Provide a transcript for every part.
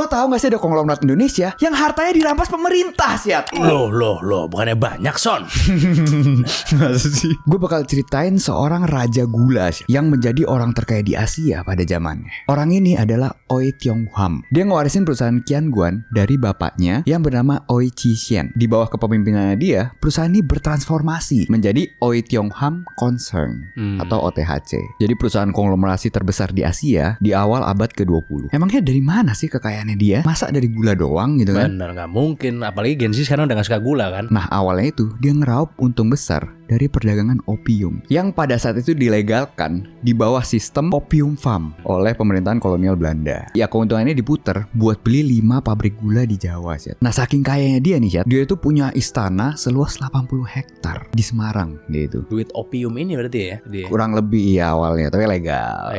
tahu gak sih ada konglomerat Indonesia yang hartanya dirampas pemerintah, Siat? Loh, bukannya banyak, Son? Masa sih? Gue bakal ceritain seorang raja gula yang menjadi orang terkaya di Asia pada zamannya. Orang ini adalah Oei Tiong Ham. Dia ngewarisin perusahaan Qianguan dari bapaknya yang bernama Oei Qishan. Di bawah kepemimpinannya dia, perusahaan ini bertransformasi menjadi Oei Tiong Ham Concern atau OTHC. Jadi perusahaan konglomerasi terbesar di Asia di awal abad ke-20. Emangnya dari mana sih kekayaannya dia? Masa dari gula doang gitu kan? Bener, gak mungkin. Apalagi Gen Z sekarang udah gak suka gula kan. Nah awalnya itu dia ngeraup untung besar dari perdagangan opium yang pada saat itu dilegalkan di bawah sistem opium farm oleh pemerintahan kolonial Belanda. Ya keuntungannya diputer buat beli 5 pabrik gula di Jawa, Syed. Nah saking kayanya dia nih, Syed, dia itu punya istana seluas 80 hektar di Semarang gitu. Duit opium ini berarti ya dia. Kurang lebih ya awalnya, tapi legal.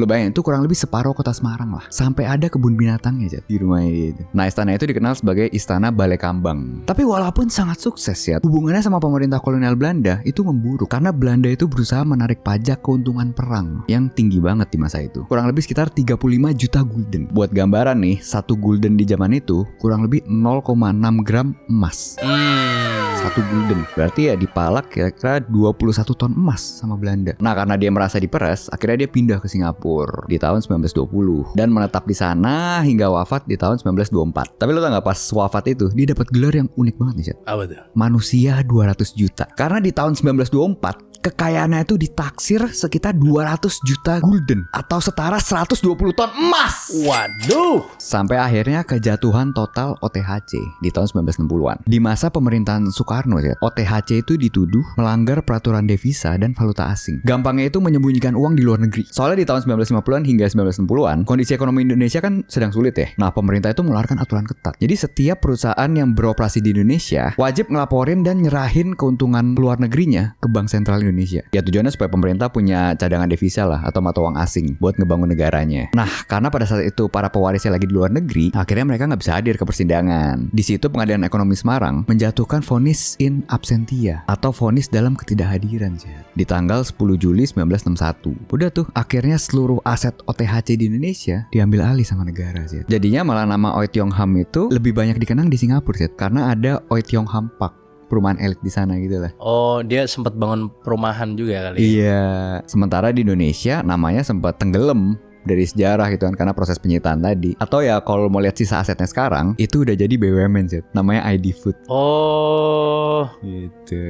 Lo bayangin itu kurang lebih separuh kota Semarang lah. Sampai ada kebun binatangnya, Syed, di rumahnya gitu. Nah istana itu dikenal sebagai Istana Balai Kambang. Tapi walaupun sangat sukses, Syed, hubungannya sama pemerintah kolonial Belanda itu memburuk karena Belanda itu berusaha menarik pajak keuntungan perang yang tinggi banget di masa itu. Kurang lebih sekitar 35 juta gulden. Buat gambaran nih, 1 gulden di zaman itu kurang lebih 0,6 gram emas. 1 gulden. Berarti ya dipalak kira-kira 21 ton emas sama Belanda. Nah, karena dia merasa diperas, akhirnya dia pindah ke Singapura di tahun 1920 dan menetap di sana hingga wafat di tahun 1924. Tapi lo tau gak pas wafat itu dia dapat gelar yang unik banget nih, Chat. Apa tuh? Manusia 200 juta. Karena di tahun 1924 kekayaannya itu ditaksir sekitar 200 juta gulden atau setara 120 ton emas. Waduh. Sampai akhirnya kejatuhan total OTHC di tahun 1960-an. Di masa pemerintahan Soekarno, ya, OTHC itu dituduh melanggar peraturan devisa dan valuta asing. Gampangnya itu menyembunyikan uang di luar negeri. Soalnya di tahun 1950-an hingga 1960-an, kondisi ekonomi Indonesia kan sedang sulit ya. Nah, pemerintah itu mengeluarkan aturan ketat. Jadi setiap perusahaan yang beroperasi di Indonesia wajib ngelaporin dan nyerahin keuntungan luar negerinya ke Bank Sentral Indonesia. Ya tujuannya supaya pemerintah punya cadangan devisa lah atau mata uang asing buat ngebangun negaranya. Nah, karena pada saat itu para pewarisnya lagi di luar negeri, akhirnya mereka nggak bisa hadir ke persidangan. Di situ Pengadilan Ekonomi Semarang menjatuhkan vonis in absentia atau vonis dalam ketidakhadiran, di tanggal 10 Juli 1961. Udah tuh, akhirnya seluruh aset OTHC di Indonesia diambil alih sama negara, Jadinya malah nama Oei Tiong Ham itu lebih banyak dikenang di Singapura, karena ada Oei Tiong Ham Park, perumahan elit di sana gitu lah. Oh, dia sempat bangun perumahan juga kali. Iya. Sementara di Indonesia namanya sempat tenggelam dari sejarah gitu kan karena proses penyitaan tadi. Atau ya kalau mau lihat sisa asetnya sekarang itu udah jadi BUMN, namanya ID Food. Oh, gitu.